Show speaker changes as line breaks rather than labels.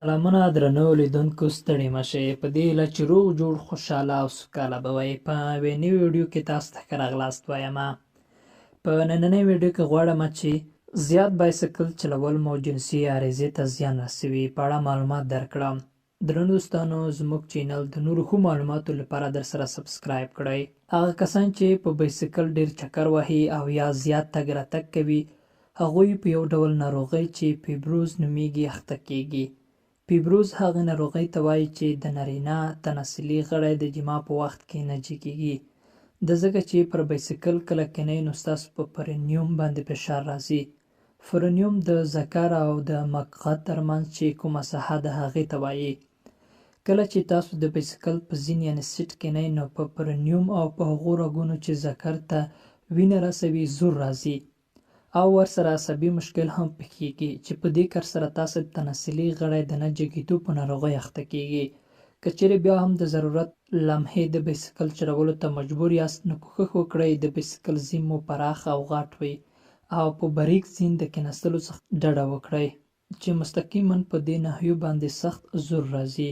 سلامونه درنو لیدونکو ستړي مشئ په دې هیله چې روغ جوړ خوشحاله او سوکاله به وئ په یوې نوې ویډیو کې تاسو ته ښه راغلاست وایم په نننۍ ویډیو کې غواړم چې زیات بایسکل چلول مو جنسي عریضې ته زیان رسوي په اړه معلومات درکړم درنو دوستانو زموږ چینل د نورو ښو معلوماتو لپاره درسره سبسکرایب کړئ هغه کسان چې په بایسکل ډیر چکر وهي او یا زیات تګ راتګ کوي هغوی په یو ډول ناروغۍ چې فیبروز نومیږي اخته کیږي فیبروز هغه ناروغۍ ته وایي چې د نارینه تناسلي غړی د جما په وخت کې نه جګیږي د ځکه چې پر بایسکل کله کینئ نو ستاسو په فرینیوم باندې فشار راځي فرینیوم د ذکر او د مقعد ترمنځ چې کومه ساحه د هغې ته وایي کله چې تاسو د بایسکل په زین یعنې سیټ کینئ نو په فرینیوم او په هغو رګونو چې ذکر ته وینه رسوي زور راځي او ورسره عصبي مشکل هم پېښیږي چې په دې کار سره تاسو تناسلي غړی د نه جګېدو په ناروغۍ اخته کیږي که چیرې بیا هم د ضرورت لمحې د بایسکل چلولو ته مجبور یاست نو کوښښ وکړئ د بایسکل زین مو پراخ او غټ وي او په باریک زین د کیناستلو څخه ډډه وکړئ چې مستقیما په دې ناحیو باندې سخت زور راځي